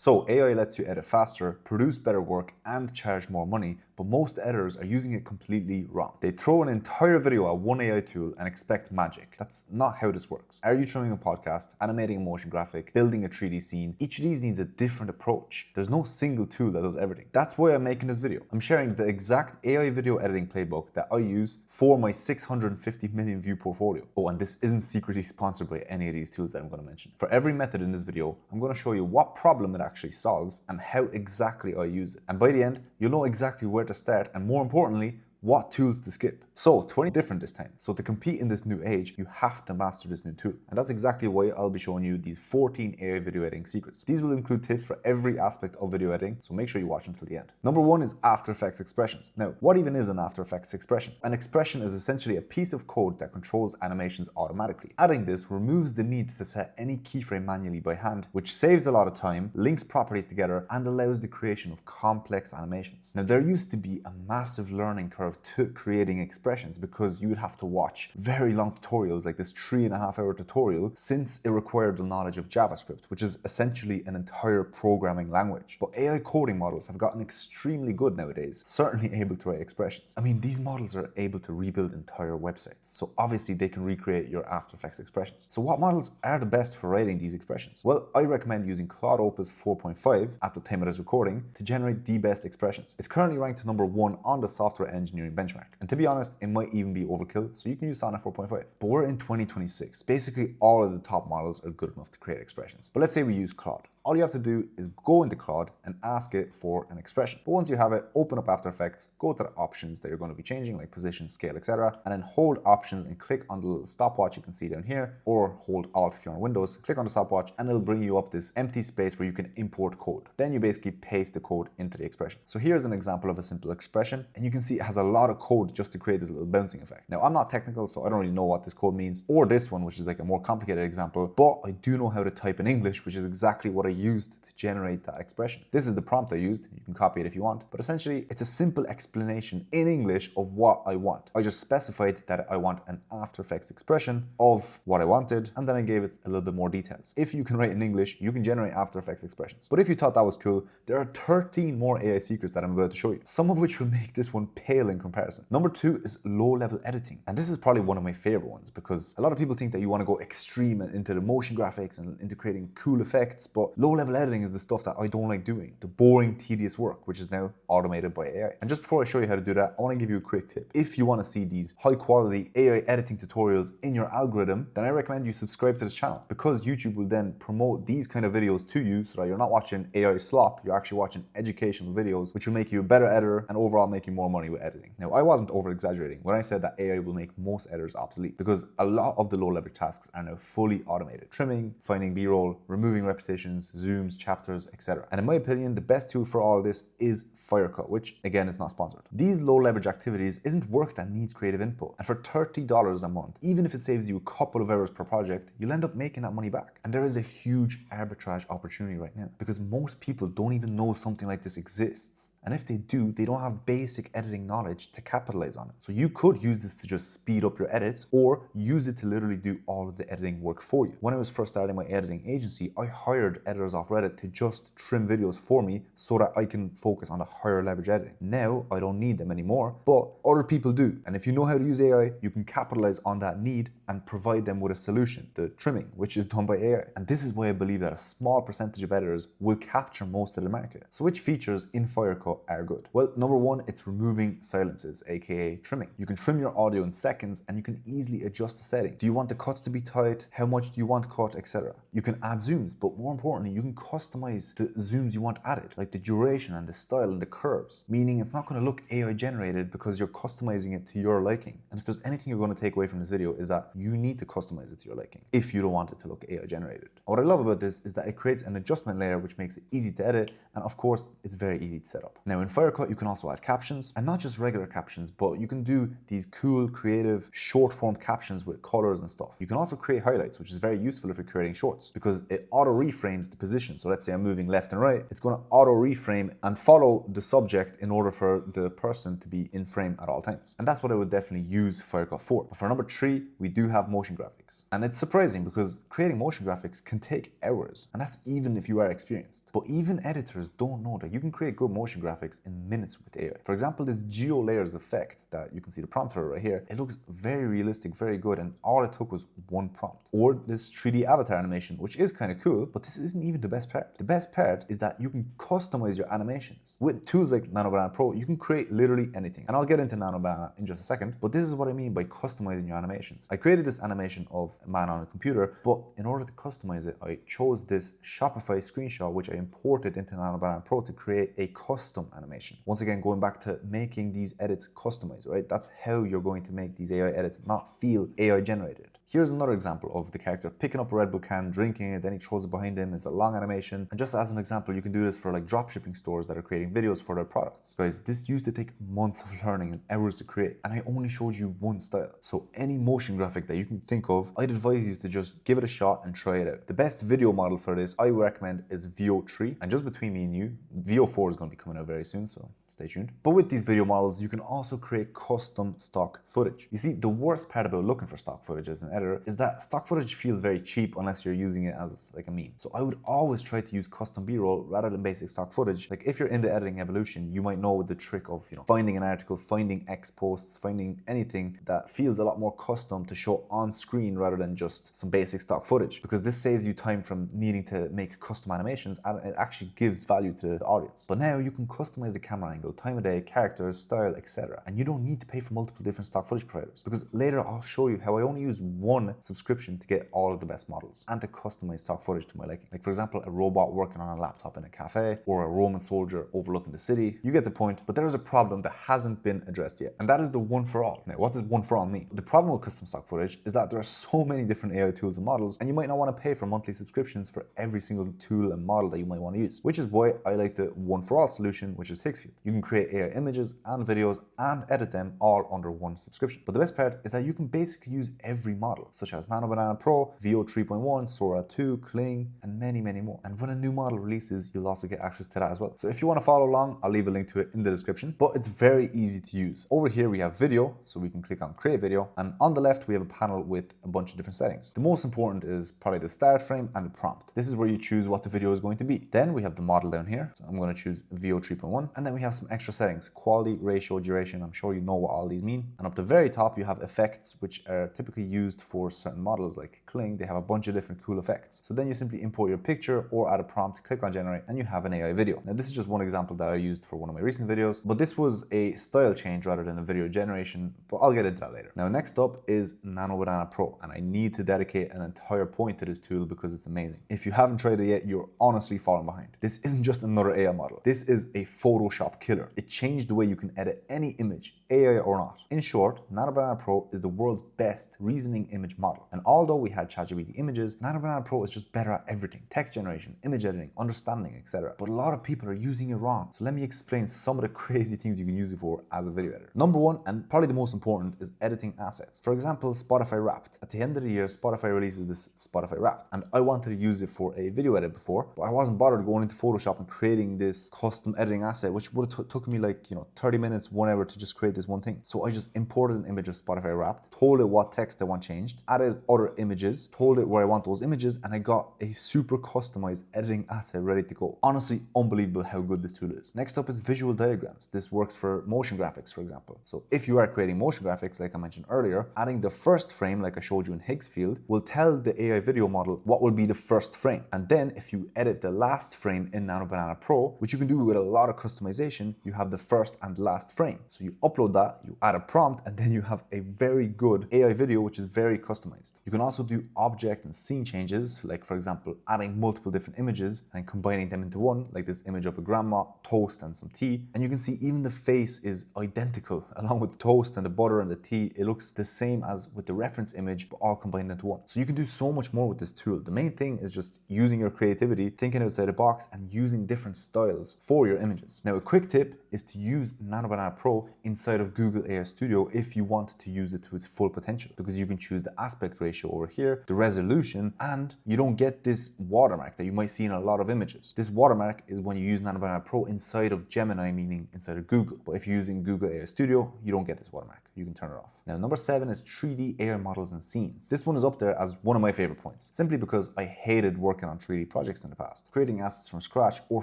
So AI lets you edit faster, produce better work, and charge more money, but most editors are using it completely wrong. They throw an entire video at one AI tool and expect magic. That's not how this works. Are you trimming a podcast, animating a motion graphic, building a 3D scene? Each of these needs a different approach. There's no single tool that does everything. That's why I'm making this video. I'm sharing the exact AI video editing playbook that I use for my 650 million view portfolio. Oh, and this isn't secretly sponsored by any of these tools that I'm going to mention. For every method in this video, I'm going to show you what problem it actually solves and how exactly I use it. And by the end, you'll know exactly where to start and, more importantly, what tools to skip. So 20 different this time. So to compete in this new age, you have to master this new tool. And that's exactly why I'll be showing you these 14 AI video editing secrets. These will include tips for every aspect of video editing, so make sure you watch until the end. Number one is After Effects expressions. Now, what even is an After Effects expression? An expression is essentially a piece of code that controls animations automatically. Adding this removes the need to set any keyframe manually by hand, which saves a lot of time, links properties together, and allows the creation of complex animations. Now, there used to be a massive learning curve to creating expressions because you would have to watch very long tutorials like this 3.5-hour tutorial, since it required the knowledge of JavaScript, which is essentially an entire programming language. But AI coding models have gotten extremely good nowadays, certainly able to write expressions. I mean, these models are able to rebuild entire websites, so obviously they can recreate your After Effects expressions. So what models are the best for writing these expressions? Well, I recommend using Claude Opus 4.5 at the time of this recording to generate the best expressions. It's currently ranked number 1 on the software engineering benchmark. And to be honest, it might even be overkill, so you can use Sonnet 4.5. But we're in 2026. Basically, all of the top models are good enough to create expressions. But let's say we use Claude. All you have to do is go into Claude and ask it for an expression. But once you have it, open up After Effects, go to the options that you're going to be changing, like position, scale, etc. And then hold options and click on the little stopwatch you can see down here, or hold Alt if you're on Windows, click on the stopwatch, and it'll bring you up this empty space where you can import code. Then you basically paste the code into the expression. So here's an example of a simple expression, and you can see it has a lot of code just to create this little bouncing effect. Now, I'm not technical, so I don't really know what this code means, or this one, which is like a more complicated example, but I do know how to type in English, which is exactly what I used to generate that expression. This is the prompt I used. You can copy it if you want, but essentially it's a simple explanation in English of what I want. I just specified that I want an After Effects expression of what I wanted, and then I gave it a little bit more details. If you can write in English, you can generate After Effects expressions. But if you thought that was cool, there are 13 more AI secrets that I'm about to show you, some of which will make this one pale in comparison. Number 2 is low-level editing. And this is probably one of my favorite ones, because a lot of people think that you want to go extreme into the motion graphics and into creating cool effects, but low-level editing is the stuff that I don't like doing. The boring, tedious work, which is now automated by AI. And just before I show you how to do that, I want to give you a quick tip. If you want to see these high-quality AI editing tutorials in your algorithm, then I recommend you subscribe to this channel, because YouTube will then promote these kind of videos to you so that you're not watching AI slop, you're actually watching educational videos, which will make you a better editor and overall make you more money with editing. Now, I wasn't over-exaggerating when I said that AI will make most editors obsolete, because a lot of the low-level tasks are now fully automated. Trimming, finding B-roll, removing repetitions, zooms, chapters, etc. And in my opinion, the best tool for all of this is Final Cut, which again is not sponsored. These low-leverage activities isn't work that needs creative input, and for $30 a month, even if it saves you a couple of hours per project, you'll end up making that money back. And there is a huge arbitrage opportunity right now, because most people don't even know something like this exists, and if they do, they don't have basic editing knowledge to capitalize on it. So you could use this to just speed up your edits, or use it to literally do all of the editing work for you. When I was first starting my editing agency, I hired editors off Reddit to just trim videos for me so that I can focus on the higher leverage editing. Now I don't need them anymore, but other people do. And if you know how to use AI, you can capitalize on that need and provide them with a solution, the trimming, which is done by AI. And this is why I believe that a small percentage of editors will capture most of the market. So which features in Final Cut are good? Well, number 1, it's removing silences, aka trimming. You can trim your audio in seconds, and you can easily adjust the setting. Do you want the cuts to be tight? How much do you want cut, etc. You can add zooms, but more importantly, you can customize the zooms you want added, like the duration and the style and the curves, meaning it's not going to look AI generated because you're customizing it to your liking. And if there's anything you're going to take away from this video, is that you need to customize it to your liking if you don't want it to look AI generated. What I love about this is that it creates an adjustment layer which makes it easy to edit, and of course it's very easy to set up. Now in Final Cut you can also add captions, and not just regular captions, but you can do these cool, creative, short form captions with colors and stuff. You can also create highlights, which is very useful if you're creating shorts, because it auto reframes the position. So let's say I'm moving left and right, it's going to auto reframe and follow the subject in order for the person to be in frame at all times. And that's what I would definitely use Final Cut for. But for number 3, we do have motion graphics. And it's surprising because creating motion graphics can take hours, and that's even if you are experienced. But even editors don't know that you can create good motion graphics in minutes with AI. For example, this geo layers effect that you can see the prompt for right here, it looks very realistic, very good, and all it took was one prompt. Or this 3D avatar animation, which is kind of cool, but this isn't even the best part. The best part is that you can customize your animations. With tools like Nano Banana Pro, you can create literally anything. And I'll get into Nano Banana in just a second, but this is what I mean by customizing your animations. I created this animation of a man on a computer, but in order to customize it, I chose this Shopify screenshot, which I imported into Nano Banana Pro to create a custom animation. Once again, going back to making these edits customized, right? That's how you're going to make these AI edits not feel AI generated. Here's another example of the character picking up a Red Bull can, drinking it, then he throws it behind him. It's a long animation. And just as an example, you can do this for like dropshipping stores that are creating videos for their products. Guys, this used to take months of learning and hours to create. And I only showed you one style. So any motion graphic that you can think of, I'd advise you to just give it a shot and try it out. The best video model for this I would recommend is VO3. And just between me and you, VO4 is going to be coming out very soon, so stay tuned. But with these video models, you can also create custom stock footage. You see, the worst part about looking for stock footage as an editor is that stock footage feels very cheap unless you're using it as like a meme. So I would always try to use custom B-roll rather than basic stock footage. Like if you're into editing evolution, you might know the trick of, finding an article, finding X posts, finding anything that feels a lot more custom to show on screen rather than just some basic stock footage, because this saves you time from needing to make custom animations and it actually gives value to the audience. But now you can customize the camera angle, time of day, characters, style, etc. And you don't need to pay for multiple different stock footage providers, because later I'll show you how I only use one subscription to get all of the best models and to customize stock footage to my liking. Like for example, a robot working on a laptop in a cafe or a Roman soldier overlooking the city. You get the point, but there is a problem that hasn't been addressed yet, and that is the one for all. Now, what does one for all mean? The problem with custom stock footage is that there are so many different AI tools and models, and you might not want to pay for monthly subscriptions for every single tool and model that you might want to use, which is why I like the one for all solution, which is Higgsfield. You can create AI images and videos and edit them all under one subscription. But the best part is that you can basically use every model, such as Nano Banana Pro, VO 3.1, Sora 2, Kling, and many, many more. And when a new model releases, you'll also get access to that as well. So if you want to follow along, I'll leave a link to it in the description, but it's very easy to use. Over here, we have video, so we can click on create video. And on the left, we have a panel with a bunch of different settings. The most important is probably the start frame and the prompt. This is where you choose what the video is going to be. Then we have the model down here. So I'm going to choose VO 3.1. And then we have some extra settings, quality, ratio, duration. I'm sure you know what all these mean. And up the very top, you have effects, which are typically used for certain models like Kling. They have a bunch of different cool effects. So then you simply import your picture or add a prompt, click on generate, and you have an AI video. Now this is just one example that I used for one of my recent videos, but this was a style change rather than a video generation, but I'll get into that later. Now next up is Nano Banana Pro, and I need to dedicate an entire point to this tool because it's amazing. If you haven't tried it yet, you're honestly falling behind. This isn't just another AI model. This is a Photoshop killer. It changed the way you can edit any image, AI or not. In short, Nano Banana Pro is the world's best reasoning image model. And although we had ChatGPT images, Nano Banana Pro is just better at everything. Text generation, image editing, understanding, etc. But a lot of people are using it wrong. So let me explain some of the crazy things you can use it for as a video editor. Number one, and probably the most important, is editing assets. For example, Spotify Wrapped. At the end of the year, Spotify releases this Spotify Wrapped, and I wanted to use it for a video edit before, but I wasn't bothered going into Photoshop and creating this custom editing asset, which would have took me like 30 minutes, 1 hour to just create this one thing. So I just imported an image of Spotify Wrapped, told it what text I want changed, added other images, told it where I want those images, and I got a super customized editing asset ready to go. Honestly, unbelievable how good this tool is. Next up is visual diagrams. This works for motion graphics, for example. So if you are creating motion graphics, like I mentioned earlier, adding the first frame, like I showed you in Higgsfield, will tell the AI video model what will be the first frame. And then if you edit the last frame in Nano Banana Pro, which you can do with a lot of customization, you have the first and last frame. So you upload that, you add a prompt, and then you have a very good AI video, which is very customized. You can also do object and scene changes, like for example, adding multiple different images and combining them into one, like this image of a grandma, toast, and some tea. And you can see even the face is identical, along with the toast and the butter and the tea. It looks the same as with the reference image, but all combined into one. So you can do so much more with this tool. The main thing is just using your creativity, thinking outside the box, and using different styles for your images. Now, a quick tip tip is to use Nano Banana Pro inside of Google AI Studio if you want to use it to its full potential, because you can choose the aspect ratio over here, the resolution, and you don't get this watermark that you might see in a lot of images. This watermark is when you use Nano Banana Pro inside of Gemini, meaning inside of Google. But if you're using Google AI Studio, you don't get this watermark. You can turn it off. Now, number 7 is 3D AI models and scenes. This one is up there as one of my favorite points, simply because I hated working on 3D projects in the past. Creating assets from scratch or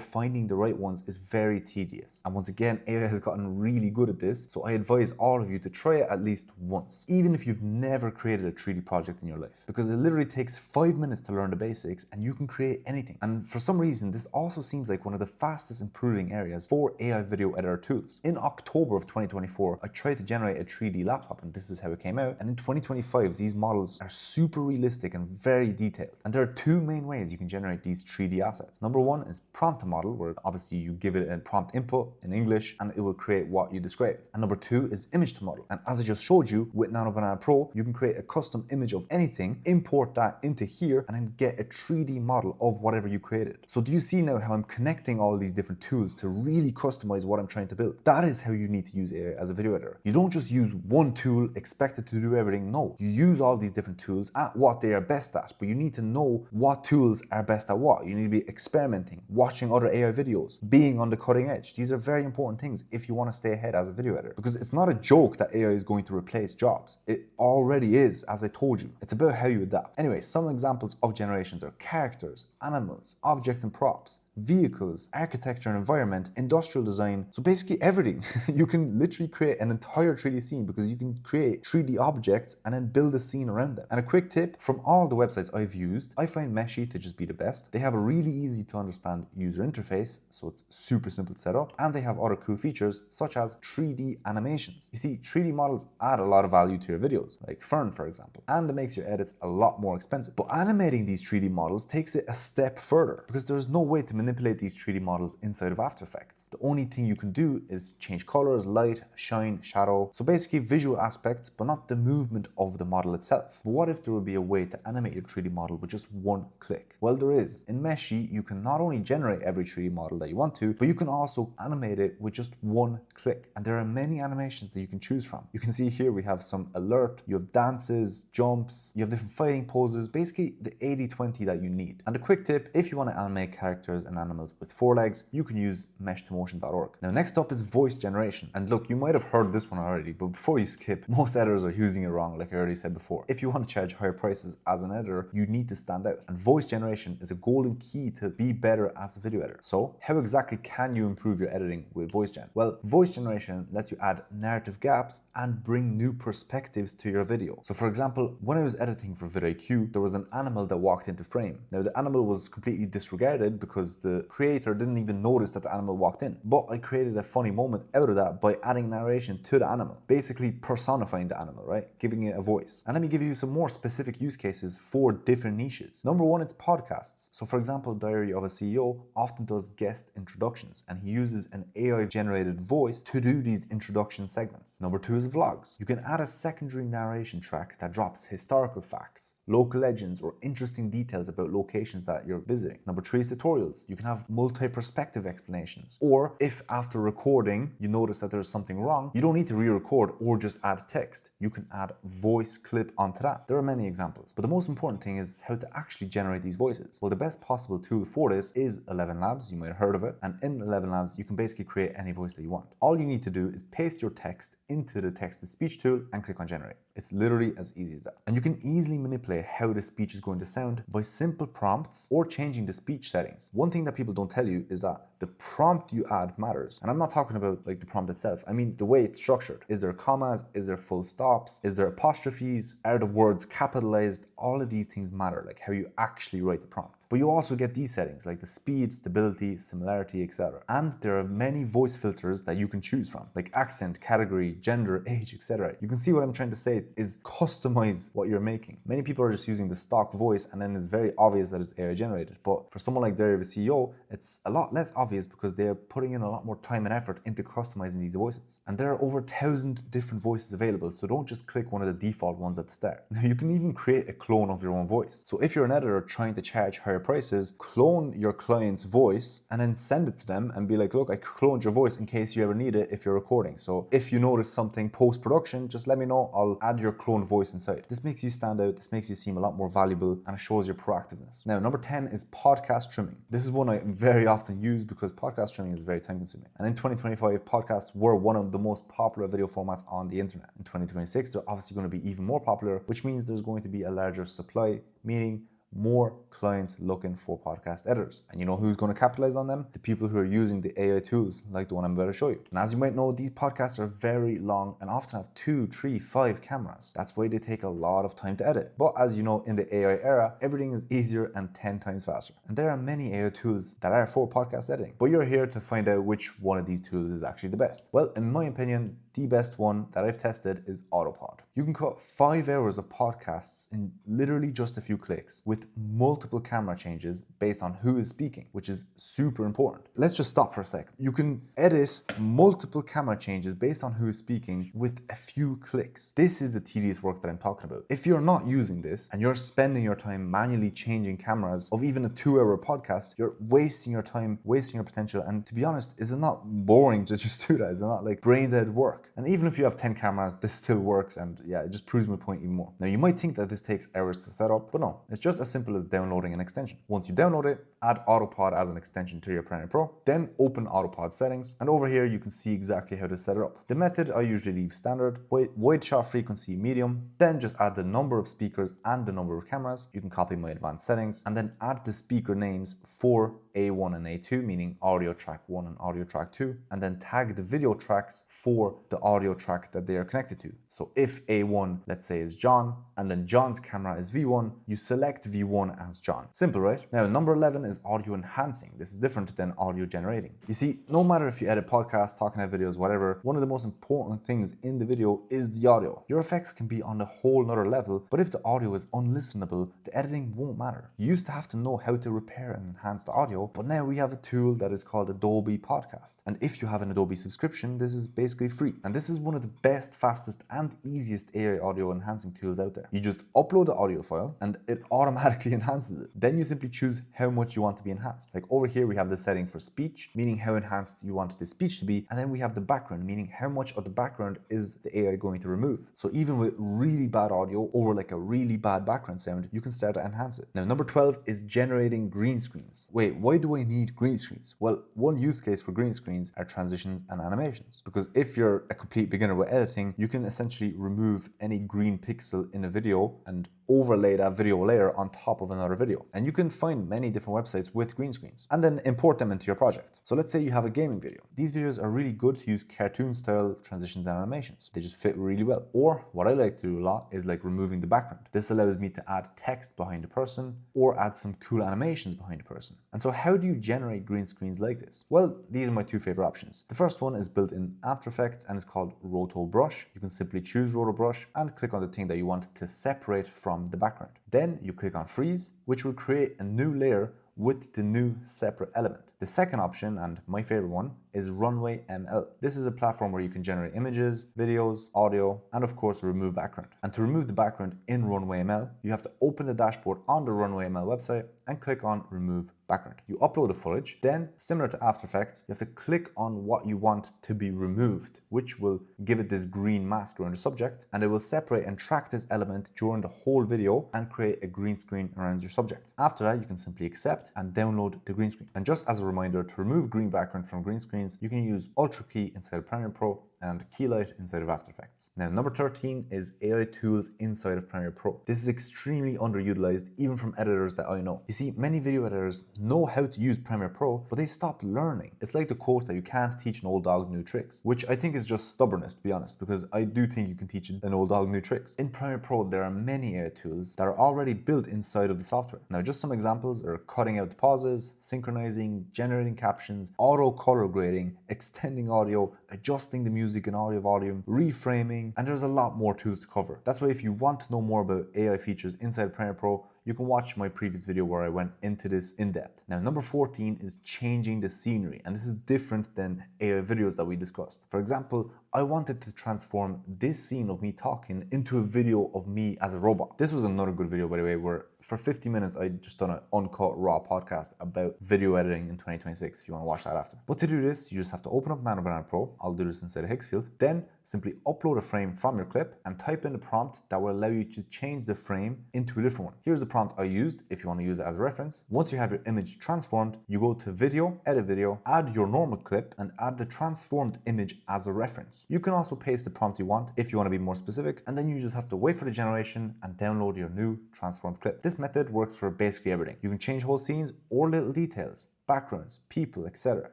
finding the right ones is very tedious. And once again, AI has gotten really good at this, so I advise all of you to try it at least once, even if you've never created a 3D project in your life, because it literally takes 5 minutes to learn the basics and you can create anything. And for some reason, this also seems like one of the fastest improving areas for AI video editor tools. In October of 2024, I tried to generate a 3D laptop, and this is how it came out. And in 2025, these models are super realistic and very detailed. And there are 2 main ways you can generate these 3D assets. Number 1 is prompt to model, where obviously you give it a prompt input in English and it will create what you described. And number 2 is image to model. And as I just showed you with Nano Banana Pro, you can create a custom image of anything, import that into here, and then get a 3D model of whatever you created. So do you see now how I'm connecting all these different tools to really customize what I'm trying to build? That is how you need to use AI as a video editor. You don't just use one tool, expect it to do everything. No, you use all these different tools at what they are best at, but you need to know what tools are best at what. You need to be experimenting, watching other AI videos, being on the cutting edge. These are very important things if you want to stay ahead as a video editor, because it's not a joke that AI is going to replace jobs. It already is, as I told you. It's about how you adapt. Anyway, some examples of generations are characters, animals, objects and props, vehicles, architecture and environment, industrial design, so basically everything. You can literally create an entire 3D scene because you can create 3D objects and then build a scene around them. And a quick tip, from all the websites I've used, I find Meshy to just be the best. They have a really easy to understand user interface, so it's super simple to set up, and they have other cool features such as 3D animations. You see, 3D models add a lot of value to your videos, like Fern for example, and it makes your edits a lot more expensive. But animating these 3D models takes it a step further, because there's no way to manipulate these 3D models inside of After Effects. The only thing you can do is change colors, light, shine, shadow, so basically visual aspects, but not the movement of the model itself. But what if there would be a way to animate your 3D model with just one click? Well, there is. In Meshy, you can not only generate every 3D model that you want to, but you can also animate it with just one click. And there are many animations that you can choose from. You can see here we have some alert, you have dances, jumps, you have different fighting poses, basically the 80-20 that you need. And a quick tip, if you want to animate characters and animals with 4 legs, you can use mesh2motion.org. Now next up is voice generation. And look, you might have heard this one already, but before you skip, most editors are using it wrong, like I already said before. If you want to charge higher prices as an editor, you need to stand out. And voice generation is a golden key to be better as a video editor. So how exactly can you improve your editing with voice gen? Well, voice generation lets you add narrative gaps and bring new perspectives to your video. So for example, when I was editing for vidIQ, there was an animal that walked into frame. Now the animal was completely disregarded because the creator didn't even notice that the animal walked in. But I created a funny moment out of that by adding narration to the animal, basically personifying the animal, right? Giving it a voice. And let me give you some more specific use cases for different niches. Number 1, it's podcasts. So for example, Diary of a CEO often does guest introductions, and he uses an AI generated voice to do these introduction segments. Number 2 is vlogs. You can add a secondary narration track that drops historical facts, local legends, or interesting details about locations that you're visiting. Number 3 is tutorials. You can have multi-perspective explanations. Or if after recording you notice that there's something wrong, you don't need to re-record or just add text. You can add voice clip onto that. There are many examples, but the most important thing is how to actually generate these voices. Well, the best possible tool for this is 11 Labs. You might have heard of it. And in 11 Labs, you can basically create any voice that you want. All you need to do is paste your text into the text-to-speech tool and click on generate. It's literally as easy as that. And you can easily manipulate how the speech is going to sound by simple prompts or changing the speech settings. One thing that people don't tell you is that the prompt you add matters. And I'm not talking about like the prompt itself. I mean the way it's structured. Is there commas? Is there full stops? Is there apostrophes? Are the words capitalized? All of these things matter, like how you actually write the prompt. But you also get these settings like the speed, stability, similarity, etc. And there are many voice filters that you can choose from, like accent, category, gender, age, etc. You can see what I'm trying to say is customize what you're making. Many people are just using the stock voice and then it's very obvious that it's AI generated. But for someone like Diary of a CEO, it's a lot less obvious because they're putting in a lot more time and effort into customizing these voices. And there are over 1,000 different voices available, so don't just click one of the default ones at the start. Now you can even create a clone of your own voice. So if you're an editor trying to charge higher higher prices, clone your client's voice and then send it to them and be like, look, I cloned your voice in case you ever need it if you're recording. So if you notice something post-production, just let me know. I'll add your cloned voice inside. This makes you stand out. This makes you seem a lot more valuable and it shows your proactiveness. Now, number 10 is podcast trimming. This is one I very often use because podcast trimming is very time consuming. And in 2025, podcasts were one of the most popular video formats on the internet. In 2026, they're obviously going to be even more popular, which means there's going to be a larger supply, meaning more clients looking for podcast editors. And you know who's going to capitalize on them? The people who are using the AI tools like the one I'm about to show you. And as you might know, these podcasts are very long and often have 2, 3, 5 cameras. That's why they take a lot of time to edit. But as you know, in the AI era, everything is easier and 10 times faster. And there are many AI tools that are for podcast editing. But you're here to find out which one of these tools is actually the best. Well, in my opinion, the best one that I've tested is Autopod. You can cut 5 hours of podcasts in literally just a few clicks with multiple camera changes based on who is speaking, which is super important. Let's just stop for a second. You can edit multiple camera changes based on who is speaking with a few clicks. This is the tedious work that I'm talking about. If you're not using this and you're spending your time manually changing cameras of even a 2-hour podcast, you're wasting your time, wasting your potential. And to be honest, is it not boring to just do that? Is it not like brain dead work? And even if you have 10 cameras, this still works. And yeah, it just proves my point even more. Now you might think that this takes hours to set up, but no, it's just as simple as downloading an extension. Once you download it, add Autopod as an extension to your Premiere Pro, then open Autopod settings. And over here, you can see exactly how to set it up. The method I usually leave standard, wide shot frequency medium, then just add the number of speakers and the number of cameras. You can copy my advanced settings and then add the speaker names for A1 and A2, meaning audio track 1 and audio track 2, and then tag the video tracks for the audio track that they are connected to. So if A1, let's say, is John, and then John's camera is V1, you select V1 as John. Simple, right? Now, number 11 is audio enhancing. This is different than audio generating. You see, no matter if you edit podcasts, talking head videos, whatever, one of the most important things in the video is the audio. Your effects can be on a whole nother level, but if the audio is unlistenable, the editing won't matter. You used to have to know how to repair and enhance the audio, but now we have a tool that is called Adobe Podcast. And if you have an Adobe subscription, this is basically free. And this is one of the best, fastest, and easiest AI audio enhancing tools out there. You just upload the audio file and it automatically enhances it. Then you simply choose how much you want to be enhanced. Like over here, we have the setting for speech, meaning how enhanced you want the speech to be. And then we have the background, meaning how much of the background is the AI going to remove. So even with really bad audio or like a really bad background sound, you can start to enhance it. Now, number 12 is generating green screens. Wait, why do I need green screens? Well, one use case for green screens are transitions and animations. Because if you're a complete beginner with editing, you can essentially remove any green pixel in a video and overlay that video layer on top of another video. And you can find many different websites with green screens and then import them into your project. So let's say you have a gaming video. These videos are really good to use cartoon style transitions and animations. They just fit really well. Or what I like to do a lot is like removing the background. This allows me to add text behind the person or add some cool animations behind the person. And so how do you generate green screens like this? Well, these are my 2 favorite options. The first one is built in After Effects and it's called Roto Brush. You can simply choose Roto Brush and click on the thing that you want to separate from the background. Then you click on Freeze, which will create a new layer with the new separate element. The second option, and my favorite one, is Runway ML. This is a platform where you can generate images, videos, audio, and of course remove background. And to remove the background in Runway ML, you have to open the dashboard on the Runway ML website and click on Remove Background. You upload the footage, then similar to After Effects, you have to click on what you want to be removed, which will give it this green mask around the subject, and it will separate and track this element during the whole video and create a green screen around your subject. After that, you can simply accept and download the green screen. And just as a reminder, to remove green background from green screens, you can use Ultra Key inside of Premiere Pro and Keylight inside of After Effects. Now, number 13 is AI tools inside of Premiere Pro. This is extremely underutilized, even from editors that I know. You see, many video editors know how to use Premiere Pro, but they stop learning. It's like the quote that you can't teach an old dog new tricks, which I think is just stubbornness, to be honest, because I do think you can teach an old dog new tricks. In Premiere Pro, there are many AI tools that are already built inside of the software. Now, just some examples are cutting out the pauses, synchronizing, generating captions, auto color grading, extending audio, adjusting the music and audio volume, reframing, and there's a lot more tools to cover. That's why if you want to know more about AI features inside Premiere Pro, you can watch my previous video where I went into this in depth. Now, number 14 is changing the scenery, and this is different than AI videos that we discussed. For example, I wanted to transform this scene of me talking into a video of me as a robot. This was another good video, by the way, where For 50 minutes, I just done an uncut raw podcast about video editing in 2026 if you want to watch that after. But to do this, you just have to open up Nano Banana Pro. I'll do this inside of Higgsfield. Then simply upload a frame from your clip and type in a prompt that will allow you to change the frame into a different one. Here's the prompt I used if you want to use it as a reference. Once you have your image transformed, you go to video, edit video, add your normal clip and add the transformed image as a reference. You can also paste the prompt you want if you want to be more specific, and then you just have to wait for the generation and download your new transformed clip. This method works for basically everything. You can change whole scenes or little details, backgrounds, people, etc.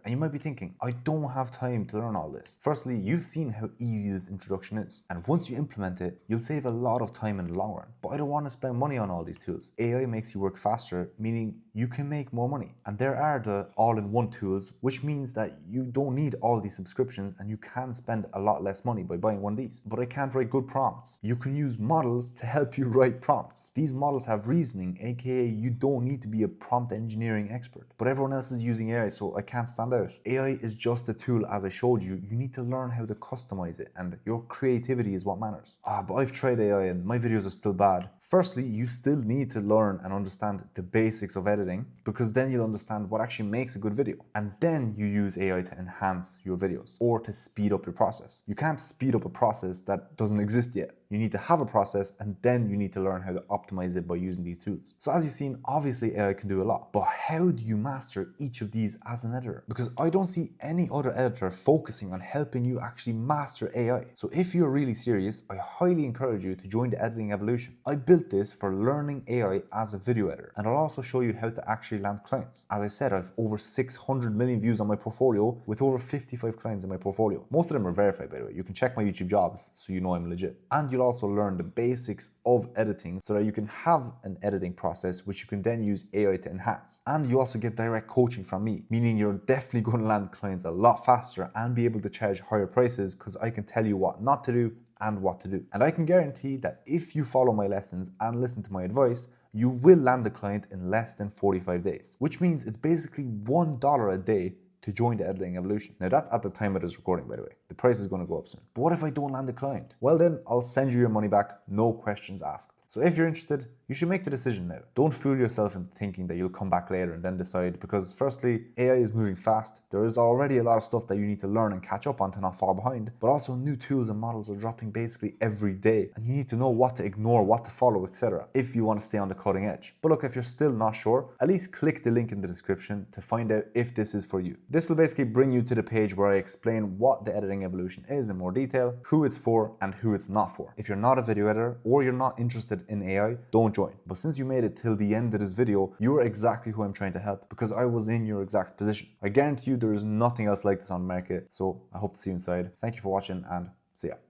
And you might be thinking, I don't have time to learn all this. Firstly, you've seen how easy this introduction is. And once you implement it, you'll save a lot of time in the long run. But I don't want to spend money on all these tools. AI makes you work faster, meaning you can make more money. And there are the all-in-one tools, which means that you don't need all these subscriptions and you can spend a lot less money by buying one of these. But I can't write good prompts. You can use models to help you write prompts. These models have reasoning, aka you don't need to be a prompt engineering expert. But everyone else is using AI, so I can't stand out. AI is just a tool, as I showed you. You need to learn how to customize it, and your creativity is what matters. But I've tried AI and my videos are still bad. Firstly, you still need to learn and understand the basics of editing, because then you'll understand what actually makes a good video. And then you use AI to enhance your videos or to speed up your process. You can't speed up a process that doesn't exist yet. You need to have a process and then you need to learn how to optimize it by using these tools. So as you've seen, obviously AI can do a lot, but how do you master each of these as an editor? Because I don't see any other editor focusing on helping you actually master AI. So if you're really serious, I highly encourage you to join the editing evolution. I built this for learning AI as a video editor, and I'll also show you how to actually land clients. As I said, I've over 600 million views on my portfolio with over 55 clients in my portfolio. Most of them are verified, by the way. You can check my YouTube jobs so you know I'm legit. And you'll also learn the basics of editing so that you can have an editing process which you can then use AI to enhance. And you also get direct coaching from me, meaning you're definitely going to land clients a lot faster and be able to charge higher prices because I can tell you what not to do and what to do. And I can guarantee that if you follow my lessons and listen to my advice, you will land the client in less than 45 days, which means it's basically $1 a day to join the editing evolution. Now that's at the time of this recording, by the way. The price is going to go up soon. But what if I don't land the client? Well then, I'll send you your money back, no questions asked. So if you're interested, you should make the decision now. Don't fool yourself into thinking that you'll come back later and then decide, because firstly, AI is moving fast. There is already a lot of stuff that you need to learn and catch up on to not fall behind, but also new tools and models are dropping basically every day, and you need to know what to ignore, what to follow, etc. if you want to stay on the cutting edge. But look, if you're still not sure, at least click the link in the description to find out if this is for you. This will basically bring you to the page where I explain what the editing evolution is in more detail, who it's for and who it's not for. If you're not a video editor or you're not interested in AI, don't join. But since you made it till the end of this video, you're exactly who I'm trying to help, because I was in your exact position. I guarantee you there is nothing else like this on the market, so I hope to see you inside. Thank you for watching and see ya.